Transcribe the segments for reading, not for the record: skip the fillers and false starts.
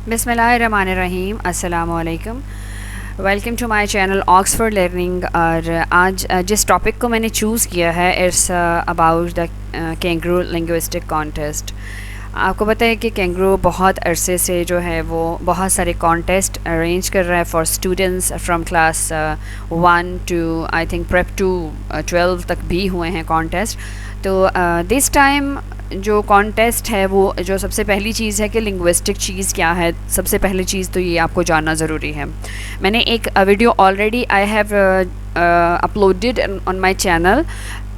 बिस्मिल्लाहिर्रहमानिर्रहीम, अस्सलाम वालेकुम। Welcome to my channel Oxford learning. और आज जिस टॉपिक को मैंने चूज़ किया है it's about the kangaroo linguistic contest. आपको पता है कि कैंगरू बहुत अरसे से जो है वो बहुत सारे कॉन्टेस्ट अरेंज कर रहा है for students from class 1 to I think prep to 12 तक भी हुए हैं कॉन्टेस्ट। तो दिस टाइम जो कॉन्टेस्ट है वो जो सबसे पहली चीज़ है कि लिंग्विस्टिक चीज़ क्या है। सबसे पहली चीज़ तो ये आपको जानना ज़रूरी है। मैंने एक video already I have uploaded on my channel,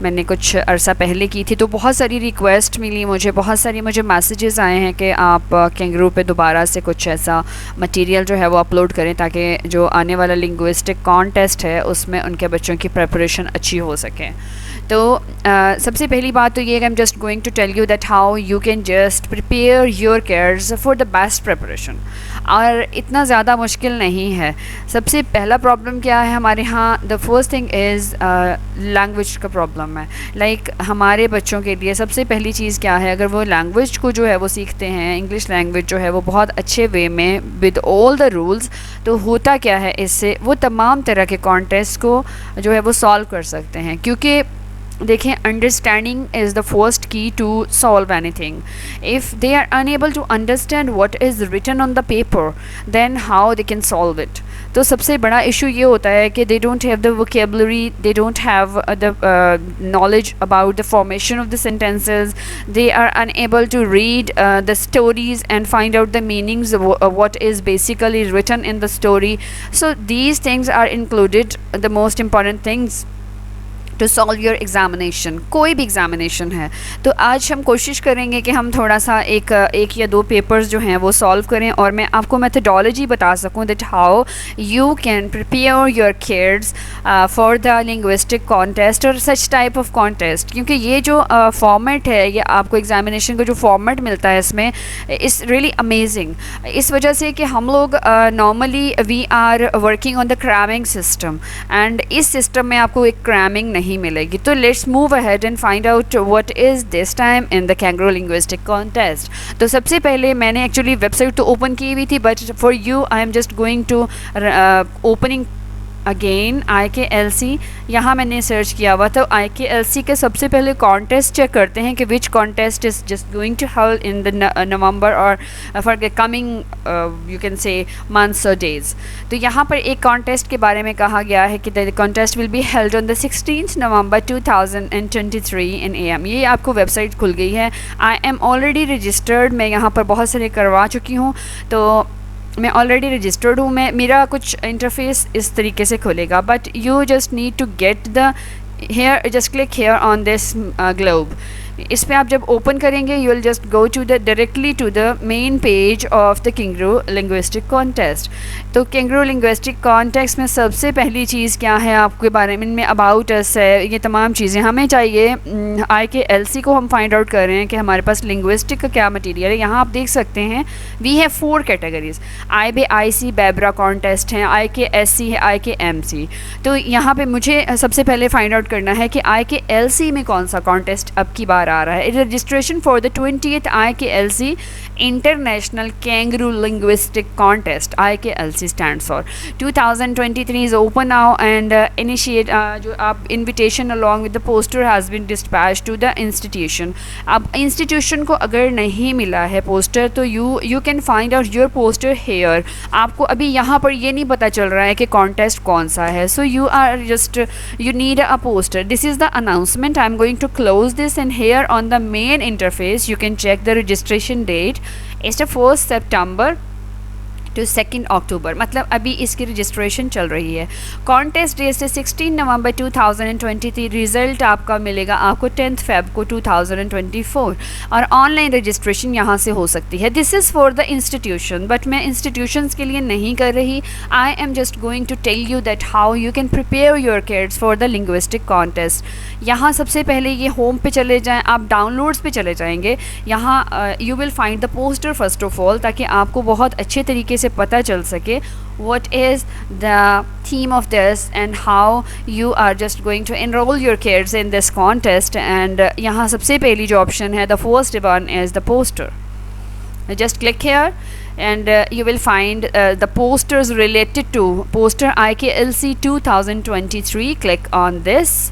मैंने कुछ अरसा पहले की थी। तो बहुत सारी रिक्वेस्ट मिली मुझे, बहुत सारी मुझे मैसेजेस आए हैं कि आप कैंगरू पे दोबारा से कुछ ऐसा मटेरियल जो है वो अपलोड करें ताकि जो आने वाला लिंग्विस्टिक कॉन्टेस्ट है उसमें उनके बच्चों की प्रिपरेशन अच्छी हो सके। तो सबसे पहली बात तो ये कि I am just going to tell you that how you can just prepare your cares for the best preparation. और इतना ज़्यादा मुश्किल नहीं है। सबसे पहला प्रॉब्लम क्या है हमारे यहाँ, the first thing is language का प्रॉब्लम है। लाइक हमारे बच्चों के लिए सबसे पहली चीज़ क्या है, अगर वो लैंग्वेज को जो है वो सीखते हैं, इंग्लिश लैंग्वेज जो है वो बहुत अच्छे वे में विद ऑल द रूल्स, तो होता क्या है इससे वो तमाम तरह के कॉन्टेस्ट को जो है वो सॉल्व कर सकते हैं। क्योंकि देखें, understanding is the first key to solve anything. If they are unable to understand what is written on the paper then how they can solve it. तो सबसे बड़ा इशू ये होता है कि they don't have the vocabulary, they don't have the knowledge about the formation of the sentences, they are unable to read the stories and find out the meanings what is basically written in the story. So these things are included, the most important things to solve your examination. कोई भी examination है तो आज हम कोशिश करेंगे कि हम थोड़ा सा एक या दो पेपर्स जो हैं वो सॉल्व करें और मैं आपको मेथडोलॉजी बता सकूं that how you can prepare your kids for the linguistic contest और सच टाइप ऑफ कॉन्टेस्ट। क्योंकि ये जो फॉर्मेट है, ये आपको एग्ज़ामिनेशन का जो फॉर्मेट मिलता है इसमें इज़ रियली अमेजिंग। इस वजह से कि हम लोग normally we are working on the cramming system and इस सिस्टम में आपको एक क्रैमिंग नहीं मिलेगी। तो let's move ahead and find out what is this time in the kangaroo linguistic contest. तो सबसे पहले मैंने एक्चुअली वेबसाइट तो ओपन की हुई थी, but for you I am just going to opening again IKLC। यहाँ मैंने सर्च किया हुआ था। IKLC के सबसे पहले कॉन्टेस्ट चेक करते हैं कि which contest is just going to held in the November और for the coming you can say months और डेज। तो यहाँ पर एक कॉन्टेस्ट के बारे में कहा गया है कि the contest will be held on the 16 November 2023 in AM। ये आपको वेबसाइट खुल गई है। आई एम ऑलरेडी रजिस्टर्ड, मैं यहाँ पर बहुत सारे करवा चुकी हूँ, तो मैं ऑलरेडी रजिस्टर्ड हूँ। मेरा कुछ इंटरफेस इस तरीके से खुलेगा, but you just need to get the here, just click here on this globe. इस पे आप जब ओपन करेंगे you will just go to the directly to the main page of the kangaroo linguistic contest. तो kangaroo linguistic contest में सबसे पहली चीज़ क्या है आपके बारे में, इनमें अबाउट अस है, ये तमाम चीज़ें हमें चाहिए। IKLC को हम फाइंड आउट कर रहे हैं कि हमारे पास लिंग्विस्टिक का क्या मटीरियल है। यहाँ आप देख सकते हैं we have 4 categories. IBIC Bebras contest हैं, IKSC है, IKMC। तो यहाँ पे मुझे सबसे पहले फाइंड आउट करना है कि IKLC में कौन सा कॉन्टेस्ट अब की बार आ रहा है। Registration for the 20th IKLC international kangaroo linguistic contest, IKLC stands for 2023 is open now and initiate जो आप invitation along with the poster has been dispatched to the institution। अब institution को अगर नहीं मिला है पोस्टर तो you can find out your poster here। आपको अभी यहाँ पर ये नहीं पता चल रहा है कि कॉन्टेस्ट कौन सा है, so you need a poster। This is the announcement। I'm going to close this and here on the main interface you can check the registration date। It's the 1st September to 2 October, मतलब अभी इसकी registration चल रही है। Contest date से 16 नवंबर 2023, result आपका मिलेगा आपको 10 फेब को 2024 और ऑनलाइन रजिस्ट्रेशन यहाँ से हो सकती है। This is for the institution, but मैं इंस्टीट्यूशंस के लिए नहीं कर रही। I am just going to tell you that how you can prepare your kids for the linguistic contest. यहाँ सबसे पहले ये होम पे चले जाएँ, आप डाउनलोड्स पे चले जाएंगे। यहाँ you will find the poster first of all, ताकि आपको बहुत अच्छे तरीके से पता चल सके what is the theme of this and how you are just going to enroll your kids in this contest। and यहाँ सबसे पहली जो ऑप्शन है, the first one is the poster। just click here and you will find the posters related to poster IKLC 2023. Click on this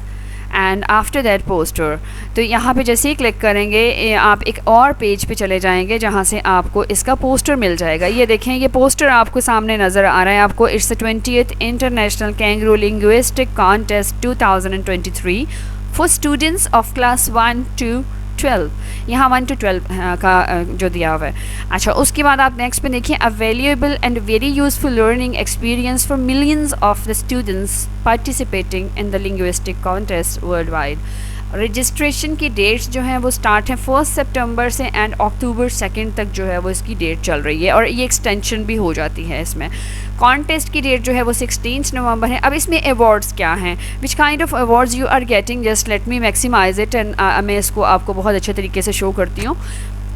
and after that poster. तो यहाँ पे जैसे ही click करेंगे आप एक और पेज पे चले जाएंगे जहाँ से आपको इसका पोस्टर मिल जाएगा। ये देखें, ये पोस्टर आपको सामने नज़र आ रहा है आपको। It's 20th international kangaroo linguistic contest 2023 for students of class 1 to 12। यहाँ 1 to 12 का जो दिया हुआ है। अच्छा, उसके बाद आप नेक्स्ट पे देखिए, अ valuable and very useful learning experience for millions of the students participating in the linguistic contest world wide. Registration की डेट्स जो हैं वो स्टार्ट हैं 1 सितंबर से एंड अक्टूबर 2 तक जो है वो इसकी डेट चल रही है और ये एक्सटेंशन भी हो जाती है इसमें। कॉन्टेस्ट की डेट जो है वो 16 नवंबर है। अब इसमें अवार्ड्स क्या हैं, which kind of awards you are getting, just let me maximize it and मैं इसको आपको बहुत अच्छे तरीके से शो करती हूँ।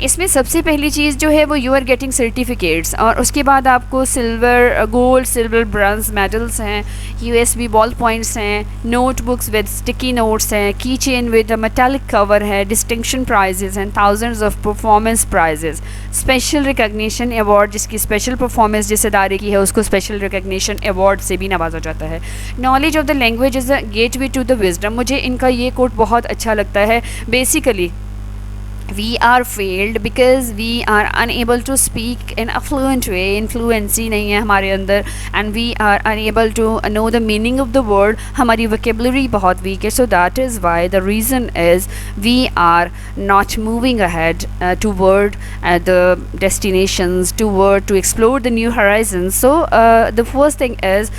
इसमें सबसे पहली चीज़ जो है वो यू आर गेटिंग सर्टिफिकेट्स, और उसके बाद आपको silver, gold, silver, bronze medals हैं, USB बॉल पॉइंट्स हैं, नोटबुक्स विद स्टिकी नोट्स हैं, की चेन विद मेटालिक कवर है, डिस्टिंक्शन प्राइजेज़ हैं, thousands of performance prices, special recognition award, जिसकी स्पेशल परफॉर्मेंस जिस इदारे की है उसको स्पेशल रिकग्निशन अवार्ड से भी नवाजा जाता है। Knowledge of the language is a gateway to the wisdom. मुझे इनका ये कोट बहुत अच्छा लगता है। Basically we are failed because we are unable to speak in a fluent way, influency नहीं है हमारे अंदर, and we are unable to know the meaning of the word, हमारी vocabulary बहुत weak है, so that is why the reason is we are not moving ahead toward the destinations, toward to explore the new horizons. So the first thing is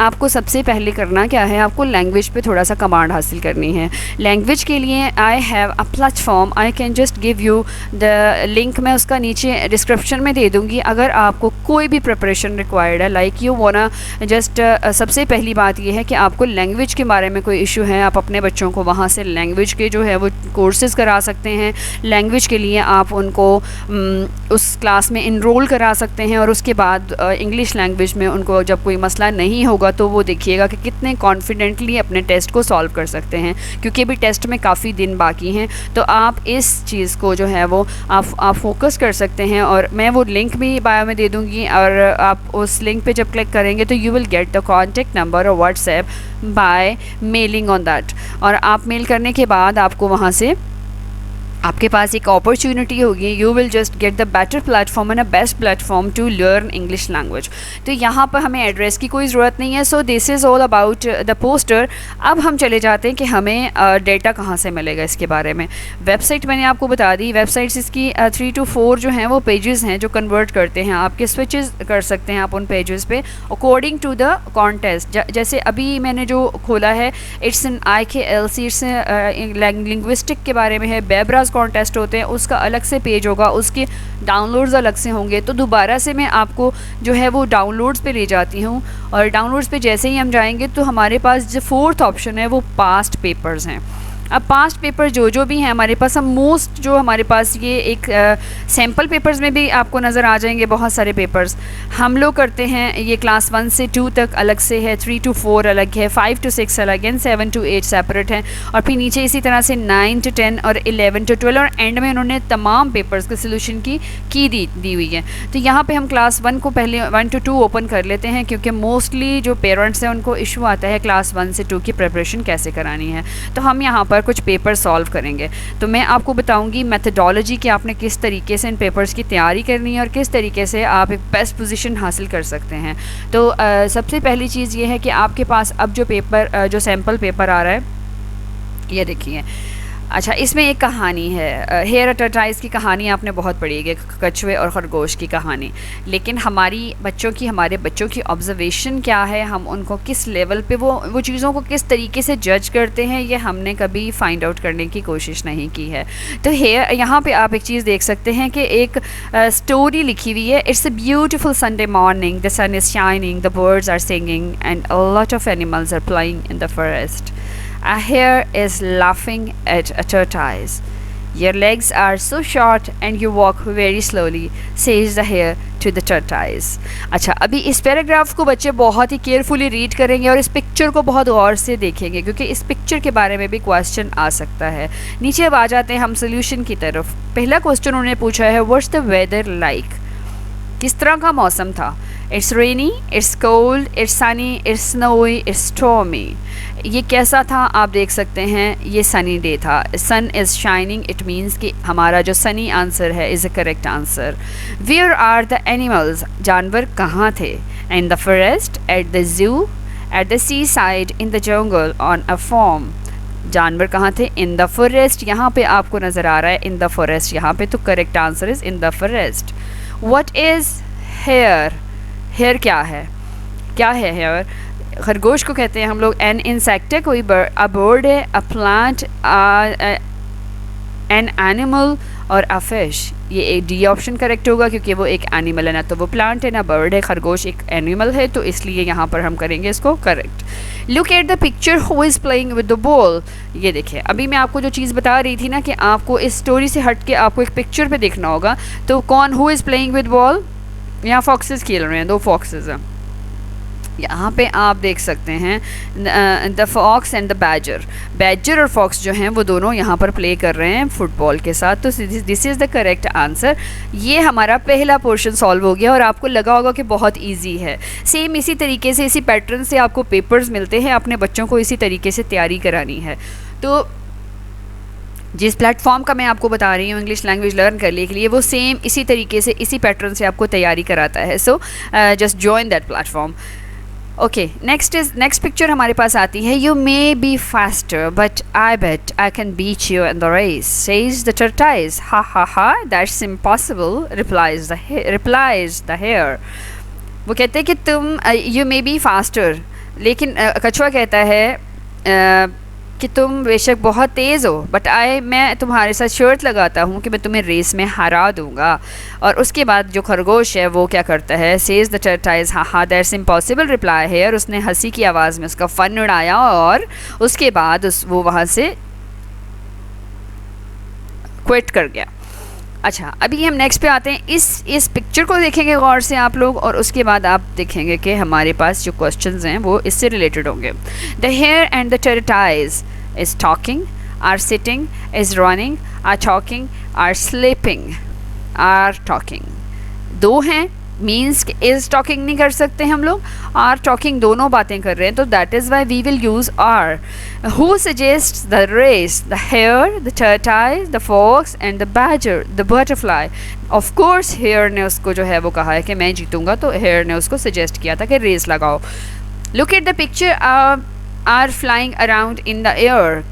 आपको सबसे पहले करना क्या है, आपको लैंग्वेज पे थोड़ा सा कमांड हासिल करनी है। लैंग्वेज के लिए I have a platform, I can just give you the link, मैं उसका नीचे डिस्क्रिप्शन में दे दूँगी। अगर आपको कोई भी प्रिपरेशन रिक्वायर्ड है, लाइक यू वाना जस्ट सबसे पहली बात यह है कि आपको लैंग्वेज के बारे में कोई इशू है, आप अपने बच्चों को वहाँ से लैंग्वेज के जो है वो कोर्सेज़ करा सकते हैं। लैंग्वेज के लिए आप उनको उस क्लास में इनरोल करा सकते हैं, और उसके बाद इंग्लिश लैंग्वेज में उनको जब कोई मसला नहीं होगा तो वो देखिएगा कि कितने कॉन्फिडेंटली अपने टेस्ट को सॉल्व कर सकते हैं, क्योंकि अभी टेस्ट में काफ़ी दिन बाकी हैं। तो आप इस चीज़ को जो है वो आप फोकस कर सकते हैं, और मैं वो लिंक भी बायो में दे दूँगी, और आप उस लिंक पे जब क्लिक करेंगे तो you will get the contact number और WhatsApp by mailing on that. और आप मेल करने के बाद आपको वहाँ से आपके पास एक अपॉर्चुनिटी होगी, you will just get the better platform and a best platform to learn English language. तो यहाँ पर हमें एड्रेस की कोई ज़रूरत नहीं है। So this is all about the poster. अब हम चले जाते हैं कि हमें डेटा कहाँ से मिलेगा इसके बारे में। वेबसाइट मैंने आपको बता दी, वेबसाइट्स इसकी 3 to 4 जो हैं वो पेजेस हैं जो कन्वर्ट करते हैं, आपके स्विचेस कर सकते हैं आप उन पेजेस पे अकॉर्डिंग टू द कॉन्टेस्ट। जैसे अभी मैंने जो खोला है, it's an IKLC, it's linguistic के बारे में है, बेब्राज कॉन्टेस्ट होते हैं, उसका अलग से पेज होगा, उसके डाउनलोड्स अलग से होंगे। तो दोबारा से मैं आपको जो है वो डाउनलोड्स पे ले जाती हूँ, और डाउनलोड्स पे जैसे ही हम जाएंगे तो हमारे पास जो 4th ऑप्शन है वो पास्ट पेपर्स हैं। अब पास्ट पेपर जो भी हैं हमारे पास, हम मोस्ट जो हमारे पास ये एक सैम्पल पेपर्स में भी आपको नज़र आ जाएंगे बहुत सारे पेपर्स। हम लोग करते हैं ये क्लास 1 से 2 तक अलग से है, 3 to 4 अलग है, 5 to 6 अलग है, 7 to 8 सेपरेट हैं, और फिर नीचे इसी तरह से 9 to 10 और 11 to 12, और एंड में उन्होंने तमाम पेपर्स के सोल्यूशन की दी हुई है। तो यहाँ पे हम क्लास 1 को पहले 1 to 2 ओपन कर लेते हैं, क्योंकि मोस्टली जो पेरेंट्स हैं उनको इशू आता है क्लास 1 से 2 की प्रिपरेशन कैसे करानी है। तो हम यहाँ पर कुछ पेपर सॉल्व करेंगे। तो मैं आपको बताऊंगी मेथडोलॉजी कि आपने किस तरीके से इन पेपर्स की तैयारी करनी है और किस तरीके से आप एक बेस्ट पोजीशन हासिल कर सकते हैं। तो सबसे पहली चीज़ ये है कि आपके पास अब जो पेपर जो सैम्पल पेपर आ रहा है, ये देखिए। अच्छा, इसमें एक कहानी है, हेयर टर्टाइज की कहानी आपने बहुत पढ़ी है, कछुए और खरगोश की कहानी। लेकिन हमारे बच्चों की ऑब्जर्वेशन क्या है, हम उनको किस लेवल पे वो चीज़ों को किस तरीके से जज करते हैं, ये हमने कभी फाइंड आउट करने की कोशिश नहीं की है। तो यहाँ पे आप एक चीज़ देख सकते हैं कि एक स्टोरी लिखी हुई है। It's a beautiful Sunday morning, the sun is shining, the birds are singing and a lot of animals are playing in the forest. A hare is laughing at a tortoise. Your legs are so short and you walk very slowly, says the hare to the tortoise. अच्छा, अभी इस paragraph को बच्चे बहुत ही carefully read करेंगे और इस picture को बहुत गौर से देखेंगे, क्योंकि इस पिक्चर के बारे में भी क्वेश्चन आ सकता है। नीचे अब आ जाते हैं हम सोल्यूशन की तरफ। पहला क्वेश्चन उन्होंने पूछा है, व्हाट्स द वेदर लाइक। किस तरह का मौसम था? It's rainy, it's cold, it's Sunny, it's snowy, it's stormy. ये कैसा था आप देख सकते हैं, ये सनी डे था। Sun is shining, it means कि हमारा जो सनी आंसर है is a correct answer. Where are the animals, जानवर कहाँ थे? In the forest, at the zoo, at the sea side, in the jungle, on a farm. जानवर कहाँ थे? इन द फॉरेस्ट, यहाँ पे आपको नज़र आ रहा है इन द फॉरेस्ट यहाँ पे, तो correct answer is in the forest. What is hare? Hare क्या है? क्या है हेयर? खरगोश को कहते हैं हम लोग एन इंसेक्ट है, कोई अ बर्ड है, अ प्लांट, एन एनिमल और अ फिश। ये एक डी ऑप्शन करेक्ट होगा क्योंकि वो एक एनिमल है, ना तो वो प्लांट है ना बर्ड है। खरगोश एक एनिमल है, तो इसलिए यहाँ पर हम करेंगे इसको correct. Look at the picture, who is playing with the ball. ये देखिए, अभी मैं आपको जो चीज़ बता रही थी ना कि आपको इस स्टोरी से हट के आपको एक पिक्चर पे देखना होगा, तो कौन, who is playing with ball? यहाँ फॉक्सेस खेल रहे हैं, 2 फॉक्सेस हैं यहाँ पे आप देख सकते हैं। The fox and the badger, badger और फॉक्स जो हैं वो दोनों यहाँ पर प्ले कर रहे हैं फुटबॉल के साथ, तो this is the correct answer. ये हमारा पहला पोर्शन सॉल्व हो गया और आपको लगा होगा कि बहुत इजी है। सेम इसी तरीके से, इसी पैटर्न से आपको पेपर्स मिलते हैं, अपने बच्चों को इसी तरीके से तैयारी करानी है। तो जिस प्लेटफॉर्म का मैं आपको बता रही हूँ इंग्लिश लैंग्वेज लर्न करने के लिए, वो सेम इसी तरीके से, इसी पैटर्न से आपको तैयारी कराता है। So just join that platform. Okay, next picture हमारे पास आती है। You may be faster but I bet I can beat you in the race, says the tortoise. Ha ha ha, that's impossible, replies the hare. वो कहते हैं कि तुम, you may be faster, लेकिन कछुआ कहता है कि तुम बेशक बहुत तेज़ हो, बट मैं तुम्हारे साथ शर्त लगाता हूँ कि मैं तुम्हें रेस में हरा दूँगा। और उसके बाद जो खरगोश है वो क्या करता है? सेज द टर्टाइज, हाँ हाँ दैट्स इम्पॉसिबल, रिप्लाई है। और उसने हंसी की आवाज़ में उसका फ़न उड़ाया और उसके बाद वो वहाँ से क्विट कर गया। अच्छा, अभी हम नेक्स्ट पे आते हैं। इस पिक्चर को देखेंगे गौर से आप लोग, और उसके बाद आप देखेंगे कि हमारे पास जो क्वेश्चंस हैं वो इससे रिलेटेड होंगे। The hare and the tortoise is talking, are sitting, is running, are talking, are sleeping, are talking. 2 हैं, मीन्स इज़ टॉकिंग नहीं कर सकते हम लोग, आर टॉकिंग दोनों बातें कर रहे हैं, तो that is why we will use are. Who suggest the race? The hare, the tortoise, the fox and the badger, the butterfly. Of course hare ने उसको जो है वो कहा है कि मैं जीतूंगा, तो हेयर ने उसको सजेस्ट किया था कि रेस लगाओ। Look at the picture, are flying around in the air.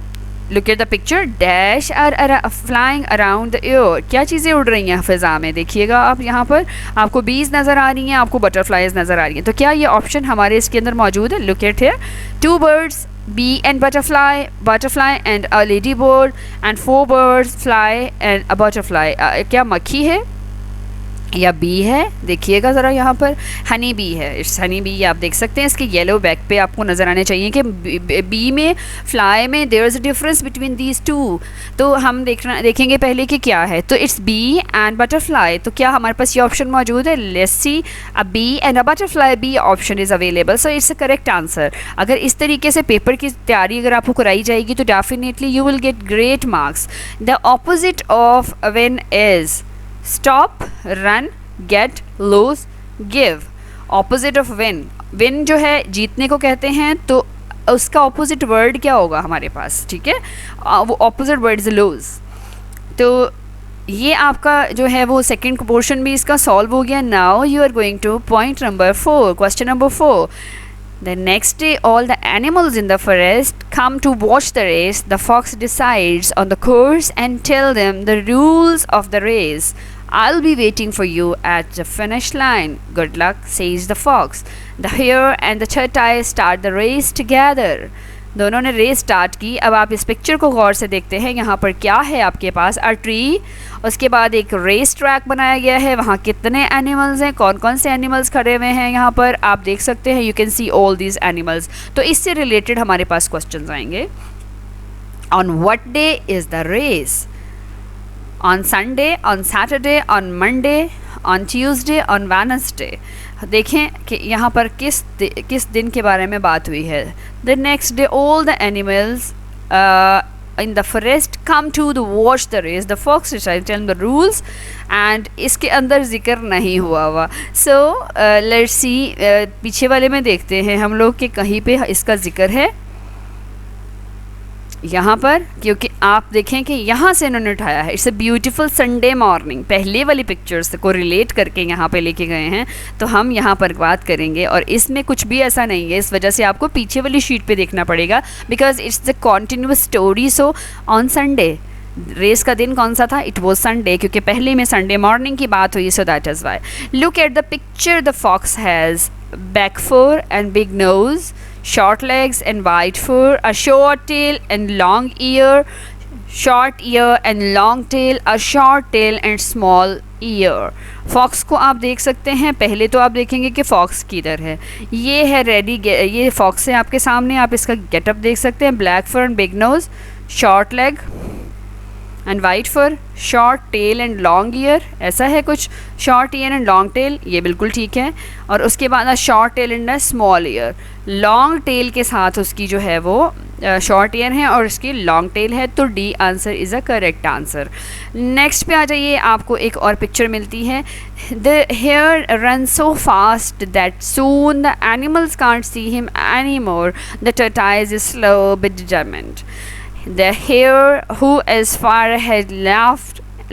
Look at the picture, dash are flying around the air. क्या चीज़ें उड़ रही हैं फ़िज़ा में? देखिएगा आप, यहाँ पर आपको बीज नज़र आ रही हैं, आपको बटरफ्लाइज नज़र आ रही हैं, तो क्या ये ऑप्शन हमारे इसके अंदर मौजूद है? Look at here, 2 birds, bee and butterfly and a lady bird, and 4 birds, fly and a butterfly। क्या मक्खी है या बी है? देखिएगा ज़रा, यहाँ पर हनी बी है, इट्स हनी बी। आप देख सकते हैं इसके येलो बैक पे आपको नज़र आने चाहिए कि बी में, फ्लाई में there is a difference between these 2। तो हम देखेंगे पहले कि क्या है। तो इट्स बी एंड बटरफ्लाई, तो क्या हमारे पास ये ऑप्शन मौजूद है? Let's see, a bee and a butterfly, B option is available, so it's a correct answer. अगर इस तरीके से पेपर की तैयारी अगर आपको कराई जाएगी तो definitely you will get great marks. The opposite of win is stop, run, get, lose, give. Opposite of win, win जो है जीतने को कहते हैं, तो उसका ऑपोजिट वर्ड क्या होगा हमारे पास? ठीक है, वो ऑपोजिट वर्ड इज लूज। तो ये आपका जो है वो सेकंड पोर्शन भी इसका सॉल्व हो गया। Now you are going to point number 4, question number 4। The next day, all the animals in the forest come to watch the race. The fox decides on the course and tell them the rules of the race. I'll be waiting for you at the finish line. Good luck, says the fox. The hare and the tortoise start the race together. दोनों ने race start की। अब आप इस picture को गौर से देखते हैं, यहाँ पर क्या है आपके पास? अ ट्री, उसके बाद एक रेस ट्रैक बनाया गया है, वहाँ कितने एनिमल्स हैं, कौन कौन से एनिमल्स खड़े हुए हैं यहाँ पर आप देख सकते हैं। You can see all these animals. तो इससे रिलेटेड हमारे पास क्वेश्चंस आएंगे। On what day is the race? On Sunday, on Saturday, on Monday, on Tuesday, on Wednesday. देखें कि यहाँ पर किस दिन के बारे में बात हुई है। The next day all the animals in the forest come to the watch the race. The fox recited tell the rules and इसके अंदर जिक्र नहीं हुआ. So let's see, पीछे वाले में देखते हैं हम लोग कि कहीं पे इसका जिक्र है यहाँ पर, क्योंकि आप देखें कि यहाँ से इन्होंने उठाया है. It's a beautiful Sunday morning. पहले वाली पिक्चर्स को रिलेट करके यहाँ पे लेके गए हैं, तो हम यहाँ पर बात करेंगे. और इसमें कुछ भी ऐसा नहीं है, इस वजह से आपको पीछे वाली शीट पे देखना पड़ेगा, because it's the continuous story. So on Sunday, race का दिन कौन सा था? इट वॉज संडे, क्योंकि पहले में संडे मॉर्निंग की बात हुई. So that is why. Look at the picture. The fox has back fur and big nose, short legs and wide fur, a short tail and long ear, short ear and long tail, a short tail and small ear. Fox को आप देख सकते हैं. पहले तो आप देखेंगे कि फॉक्स किधर है. ये है रेडी, ये फॉक्स है आपके सामने. आप इसका गेटअप देख सकते हैं. Black fur and big nose, short leg and white fur, short tail and long ear, ऐसा है कुछ. Short ear and long tail, ये बिल्कुल ठीक है. और उसके बाद short tail and small ear. Long tail के साथ उसकी जो है वो शॉर्ट ईयर है और उसकी लॉन्ग टेल है. तो the answer is a correct answer. Next पे आ जाइए. आपको एक और पिक्चर मिलती है. The hare ran so fast that soon the animals can't see him any more. The tortoise is slow but determined. The hare, who is far ahead,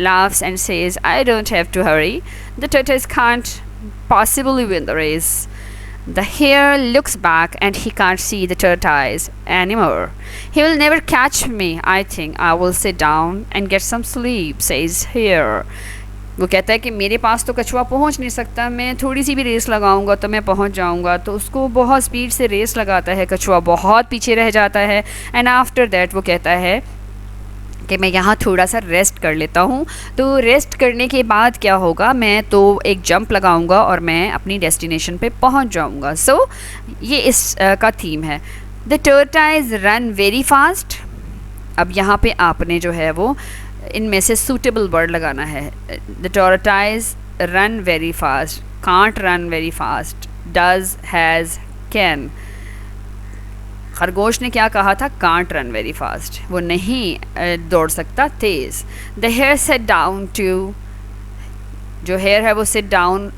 laughs and says, I don't have to hurry. The tortoise can't possibly win the race. The hare looks back and he can't see the tortoise anymore. He will never catch me. I think I will sit down and get some sleep, says hare. वो कहता है कि मेरे पास तो कछुआ पहुंच नहीं सकता, मैं थोड़ी सी भी रेस लगाऊंगा तो मैं पहुंच जाऊंगा. तो उसको बहुत स्पीड से रेस लगाता है. कछुआ बहुत पीछे रह जाता है. एंड आफ्टर दैट वो कहता है कि मैं यहाँ थोड़ा सा रेस्ट कर लेता हूँ. तो रेस्ट करने के बाद क्या होगा, मैं तो एक जंप लगाऊंगा और मैं अपनी डेस्टिनेशन पे पहुँच जाऊँगा. सो ये इस का थीम है. The tortoise run very fast. अब यहाँ पे आपने जो है वो इनमें से सूटेबल वर्ड लगाना है. The tortoise run very fast, can't run very fast, does, has, can. खरगोश ने क्या कहा था? कांट रन वेरी फास्ट, वो नहीं दौड़ सकता तेज़. The hare sat down to, जो हेयर है वो सिट डाउन,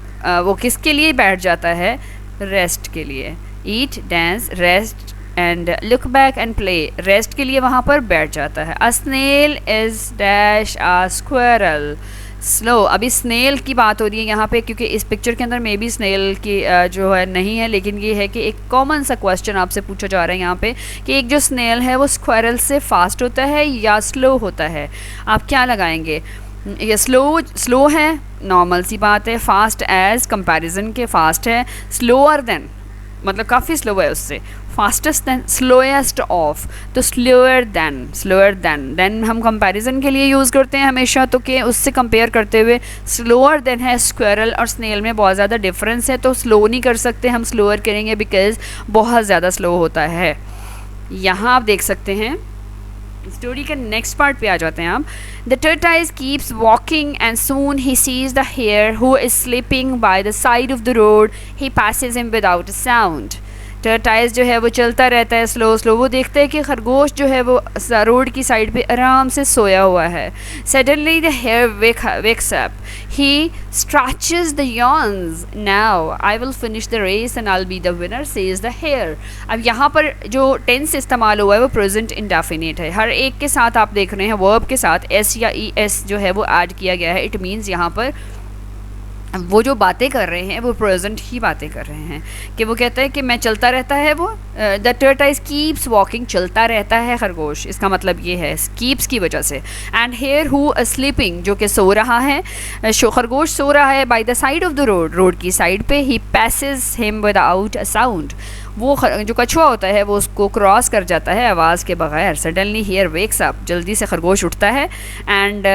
वो किसके लिए बैठ जाता है? रेस्ट के लिए. Eat, dance, rest and look back and play, rest के लिए वहाँ पर बैठ जाता है. A snail is dash a squirrel slow. अभी स्नेल की बात हो रही है यहाँ पे, क्योंकि इस पिक्चर के अंदर मे बी स्नेल की जो है नहीं है, लेकिन ये है कि एक कॉमन सा क्वेश्चन आपसे पूछा जा रहा है यहाँ पे कि एक जो स्नेल है वो स्क्वायरल से फास्ट होता है या स्लो होता है. आप क्या लगाएंगे? ये स्लो है, नॉर्मल सी बात है. फास्ट एज कंपैरिजन के फास्ट है. स्लोअर देन मतलब काफ़ी स्लो है उससे. फास्टेस्ट देन, स्लोएस्ट ऑफ, तो स्लोअर देन देन हम कंपैरिजन के लिए यूज़ करते हैं हमेशा, तो कि उससे कंपेयर करते हुए. स्लोअर देन है स्क्वायरल और स्नेल में बहुत ज़्यादा डिफरेंस है, तो स्लो नहीं कर सकते हम, स्लोअर करेंगे बिकॉज बहुत ज़्यादा स्लो होता है. यहाँ आप देख सकते हैं. स्टोरी के नेक्स्ट पार्ट पे आ जाते हैं आप. The tortoise keeps walking and soon he sees the hare who is sleeping by the side of the road. He passes him without a sound. Tortoise जो है वो चलता रहता है स्लो. वो देखता है कि खरगोश जो है वो रोड की साइड पे आराम से सोया हुआ है. Suddenly the hare wakes up. He stretches the yawns. Now I will finish the race and I will be the winner, says the hare. अब यहाँ पर जो टेंस इस्तेमाल हुआ है वो प्रेजेंट इंडेफिनिट है. हर एक के साथ आप देख रहे हैं वर्ब के साथ एस या ई एस जो है वो ऐड किया गया है. इट मीन्स यहाँ पर वो जो बातें कर रहे हैं वो प्रेजेंट ही बातें कर रहे हैं. कि वो कहता है कि मैं चलता रहता है, वो द टर्टाइज कीप्स वॉकिंग, चलता रहता है खरगोश, इसका मतलब ये है कीप्स की वजह से. एंड हेयर हु स्लीपिंग, जो कि सो रहा है, खरगोश सो रहा है. By the side of the road की साइड पे. He passes him without a sound. वो जो कछुआ होता है वो उसको क्रॉस कर जाता है आवाज़ के बगैर. सडनली हेयर वेक्स अप, जल्दी से खरगोश उठता है एंड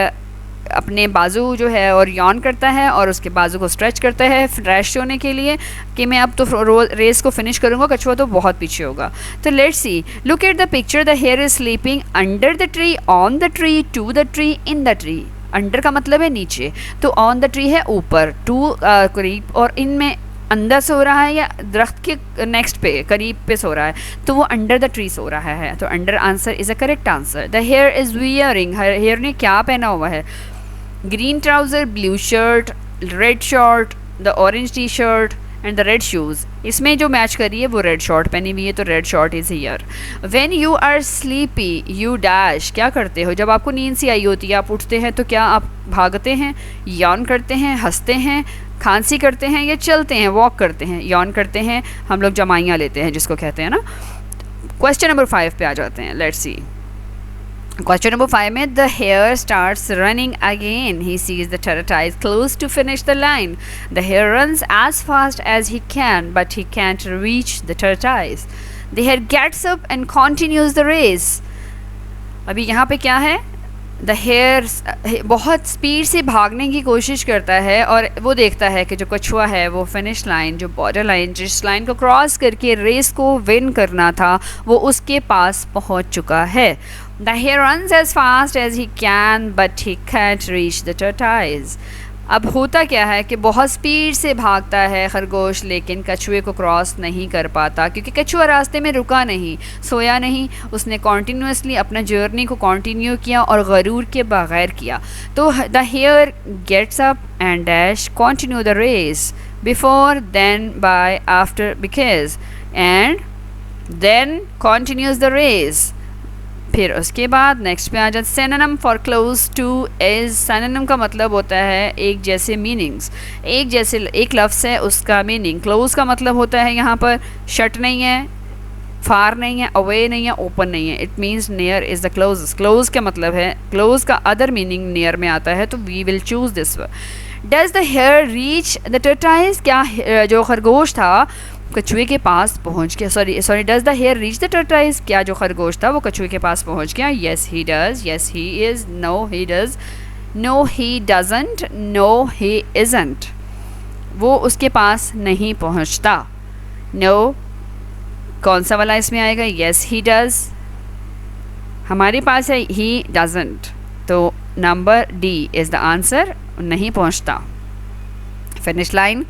अपने बाजू जो है और यॉन करता है और उसके बाजू को स्ट्रेच करता है फ्रेश होने के लिए कि मैं अब तो रेस को फिनिश करूँगा, कछुआ तो बहुत पीछे होगा. तो let's see. Look at the picture. The hare is sleeping under the tree, on the tree, to the tree, in the tree. Under का मतलब है नीचे, तो ऑन द ट्री है ऊपर, टू करीब, और इनमें अंदर सो रहा है या दरख्त के नेक्स्ट पे करीब पे सो रहा है, तो वो अंडर द ट्री सो रहा है, तो under answer is a correct answer. The hare is wearing, hare ने क्या पहना हुआ है, green trouser, blue shirt, red short, the orange T shirt and the red shoes. इसमें जो मैच कर रही है वो रेड शॉर्ट पहनी हुई है, तो red short is here. When you are sleepy you dash, क्या करते हो जब आपको नींद सी आई होती है, आप उठते हैं तो क्या आप भागते हैं, यॉन करते हैं, हंसते हैं, खांसी करते हैं या चलते हैं, वॉक करते हैं। यॉन करते हैं, हम लोग जमाइयाँ लेते हैं जिसको कहते हैं ना। क्वेश्चन नंबर 5 पे आ जाते हैं, लेट्स सी। Question number 5 में the hare starts running again. He sees the tortoise close to finish the line. The hare runs as fast as he can, but he can't reach the tortoise. The hare gets up and continues the race. अभी यहाँ पे क्या है, the hair बहुत speed से भागने की कोशिश करता है और वो देखता है कि जो कछुआ है वो फिनिश लाइन, जो बॉर्डर लाइन, जिस लाइन को क्रॉस करके रेस को विन करना था, वो उसके पास पहुंच चुका है। The hare runs as fast as he can but he can't reach the tortoise. अब होता क्या है कि बहुत स्पीड से भागता है खरगोश, लेकिन कछुए को क्रॉस नहीं कर पाता, क्योंकि कछुआ रास्ते में रुका नहीं, सोया नहीं, उसने कॉन्टीन्यूसली अपना जर्नी को कंटिन्यू किया और गरूर के बगैर किया। तो the hare gets up and dash continue the race before then by after because and then continues the race. फिर उसके बाद नेक्स्ट पे आ जाए, synonym for close to is. Synonym का मतलब होता है एक जैसे मीनिंग्स, एक जैसे एक लफ्ज़ है उसका मीनिंग। क्लोज का मतलब होता है यहाँ पर शट नहीं है, फार नहीं है, अवे नहीं है, ओपन नहीं है, it means near is the close. Close का मतलब है, क्लोज का अदर मीनिंग नियर में आता है, तो we will choose this one. Does the hare reach the tortoise, क्या जो खरगोश था कछुए के पास पहुंच गया, sorry does the hare reach the tortoise, क्या जो खरगोश था वो कछुए के पास पहुंच गया। Yes he does, yes he is, no he does, no he doesn't, no he isn't. वो उसके पास नहीं पहुंचता। नो कौन सा वाला इसमें आएगा, येस ही डज, हमारे पास है ही डजंट, तो number D is the answer, नहीं पहुंचता। Finish line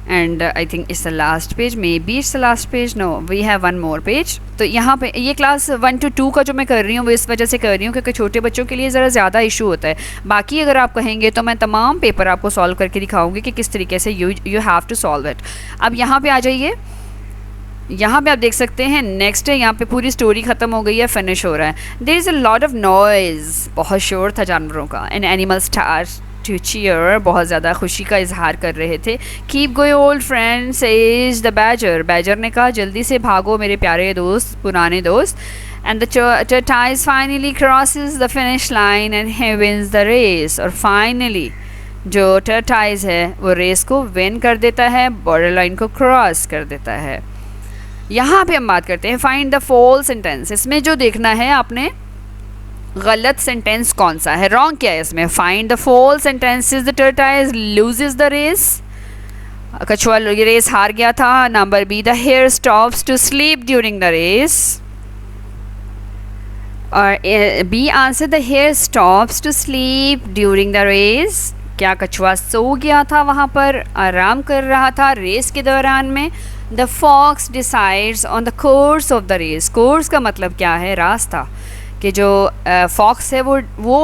and I think it's the last page, maybe it's the last page, no we have one more page। तो यहाँ पे ये क्लास 1 to 2 का जो मैं कर रही हूँ वो इस वजह से कर रही हूँ क्योंकि छोटे बच्चों के लिए ज़रा ज़्यादा इशू होता है। बाकी अगर आप कहेंगे तो मैं तमाम पेपर आपको सॉल्व करके दिखाऊंगी कि किस तरीके से you have to solve it. अब यहाँ पे आ जाइए, यहाँ पे आप देख सकते हैं नेक्स्ट है, यहाँ पे पूरी स्टोरी ख़त्म हो गई है, फिनिश हो रहा है। There is a lot of noise, बहुत शोर था जानवरों का। And animal start to cheer, बहुत ज़्यादा खुशी का इजहार कर रहे थे। Keep going old friend says the badger, badger ने कहा जल्दी से भागो मेरे प्यारे दोस्त, पुराने दोस्त। And the tortoise finally crosses the finish line and he wins the race, और फाइनली जो टर्टाइज है वो रेस को विन कर देता है, बॉर्डर लाइन को क्रॉस कर देता है। यहाँ पे हम बात करते हैं फाइंड द फॉल्स सेंटेंस। इसमें जो देखना है आपने गलत सेंटेंस कौन सा है, रॉन्ग क्या है इसमें। Find the false sentences, the tortoise loses the race, कछुआ रेस हार गया था। Number B, the hare stops to sleep during the race, और B answer, the hare stops to sleep during the race, क्या कछुआ सो गया था, वहाँ पर आराम कर रहा था रेस के दौरान में। The fox decides on the course of the race, course का मतलब क्या है, रास्ता, कि जो फॉक्स है वो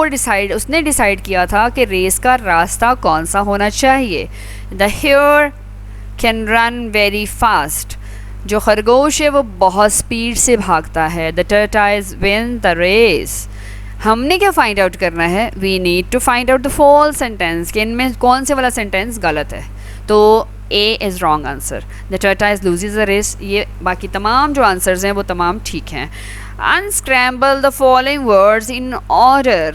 उसने डिसाइड किया था कि रेस का रास्ता कौन सा होना चाहिए। The hare can run very fast, जो खरगोश है वो बहुत स्पीड से भागता है। The tortoise win the race, हमने क्या फाइंड आउट करना है, we need to find out the false sentence, कि इनमें कौन से वाला सेंटेंस गलत है। तो A is wrong answer, the tortoise loses the race. ये बाकी तमाम जो आंसर्स हैं वो तमाम ठीक हैं। Unscramble the following words in order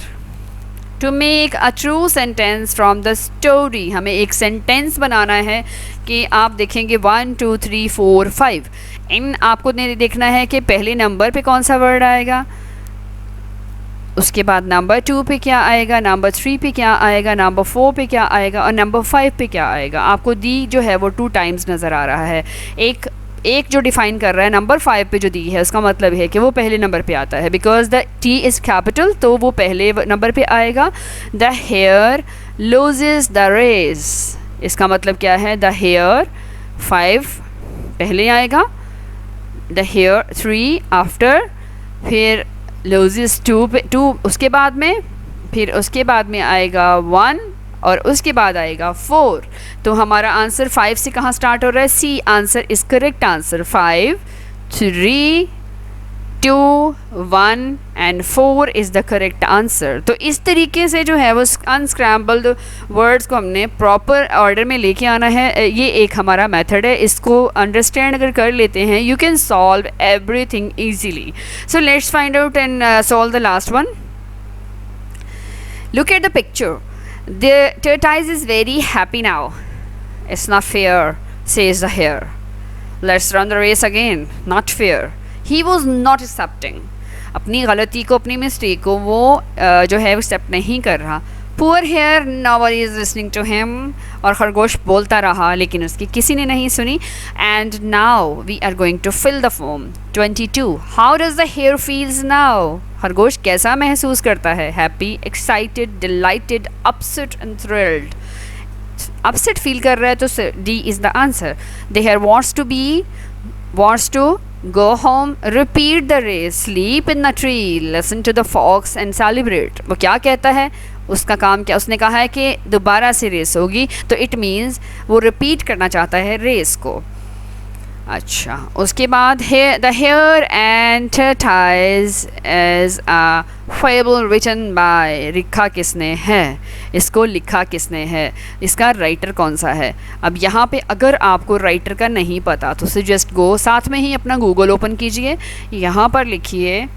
to make a true sentence from the story। हमें एक सेंटेंस बनाना है कि आप देखेंगे 1 2 3 4 5, इन आपको देखना है कि पहले नंबर पे कौन सा वर्ड आएगा, उसके बाद नंबर 2 पे क्या आएगा, नंबर 3 पे क्या आएगा, नंबर 4 पे क्या आएगा और नंबर 5 पे क्या आएगा। आपको दी जो है वो 2 टाइम्स नज़र आ रहा है। एक जो डिफ़ाइन कर रहा है नंबर 5 पे जो दी है उसका मतलब है कि वो पहले नंबर पे आता है, because the T is capital, तो वो पहले नंबर पे आएगा। The hare loses the race, इसका मतलब क्या है, द हेयर 5 पहले आएगा, द हेयर 3 आफ्टर, फिर loses 2 उसके बाद में, फिर उसके बाद में आएगा 1 और उसके बाद आएगा 4। तो हमारा आंसर 5 से कहाँ स्टार्ट हो रहा है? C answer is correct answer. 5 3 2 1 and 4 is the correct answer. तो इस तरीके से जो है वो अनस्क्रैम्बल्ड वर्ड्स को हमने प्रॉपर ऑर्डर में लेके आना है। ये एक हमारा मेथड है, इसको अंडरस्टैंड अगर कर लेते हैं you can solve everything easily. So let's find out and solve the last one. Look at the picture. The tortoise is very happy now. It's not fair, says the hare. Let's run the race again. Not fair. He was not accepting. अपनी गलती को, अपनी mistake को वो जो है वो accept नहीं कर रहा। Poor hare, nobody is listening to him. और खरगोश बोलता रहा लेकिन उसकी किसी ने नहीं सुनी। And now we are going to fill the form. 22. How does the hare feels now? खरगोश कैसा महसूस करता है? Happy, excited, delighted, upset and thrilled. Upset feel कर रहा है तो D is the answer. The hare wants to go home, repeat the race, sleep in the tree, listen to the fox and celebrate. वो क्या कहता है? उसका काम क्या? उसने कहा है कि दोबारा से रेस होगी, तो इट मीन्स वो रिपीट करना चाहता है रेस को। अच्छा, उसके बाद है the hare and tortoise is a fable written by. लिखा किसने है? इसको लिखा किसने है? इसका राइटर कौन सा है? अब यहाँ पे अगर आपको राइटर का नहीं पता तो जस्ट गो, साथ में ही अपना गूगल ओपन कीजिए, यहाँ पर लिखिए,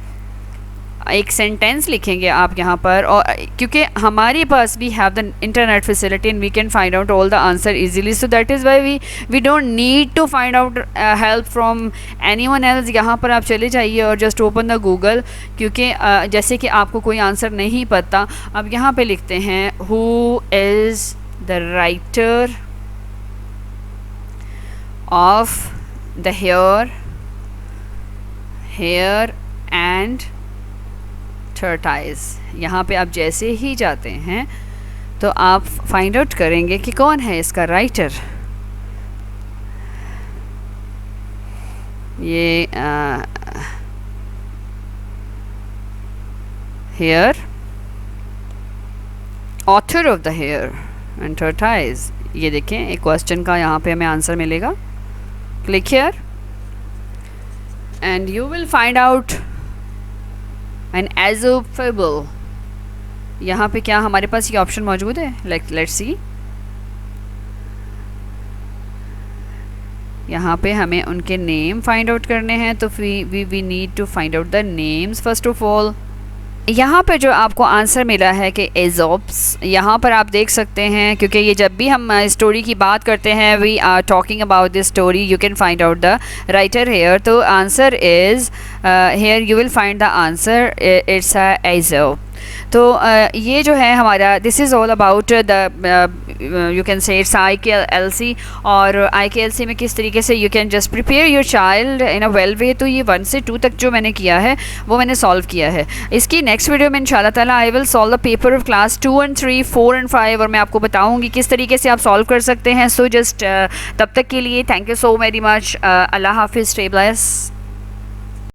एक सेंटेंस लिखेंगे आप यहाँ पर, और क्योंकि हमारे पास we have the internet facility and we can find out all the answer easily, so that is why we don't need to find out help from anyone else. यहाँ पर आप चले जाइए और जस्ट ओपन द गूगल, क्योंकि जैसे कि आपको कोई आंसर नहीं पता, अब यहाँ पे लिखते हैं who is the writer of the hare and tortoise। यहाँ पे आप जैसे ही जाते हैं तो आप फाइंड आउट करेंगे कि कौन है इसका राइटर। ये hare, author of the hare and tortoise। ये देखें, एक क्वेश्चन का यहाँ पे हमें आंसर मिलेगा। Click here and you will find out an Aesop fable. यहाँ पे क्या हमारे पास ये ऑप्शन मौजूद है? Let's see. यहाँ पे हमें उनके नेम फाइंड आउट करने हैं, तो we need to find out the names first of all. यहाँ पे जो आपको आंसर मिला है कि एज़ोप्स, यहाँ पर आप देख सकते हैं, क्योंकि ये जब भी हम स्टोरी की बात करते हैं we are talking about this story, you can find out the writer here. तो answer is here, you will find the answer, it's a Aesop. तो ये जो है हमारा, this is all about the you can say it's IKLC। और IKLC में किस तरीके से you can just prepare your child in a well way. तो ये 1 से 2 तक जो मैंने किया है वो मैंने सॉल्व किया है। इसकी नेक्स्ट वीडियो में इंशाल्लाह ताला I will solve the paper of class 2 and 3, 4 and 5, और मैं आपको बताऊँगी किस तरीके से आप सॉल्व कर सकते हैं। सो जस्ट तब तक के लिए thank you so very much. अल्लाह हाफिज़, स्टे ब्लेस्ड।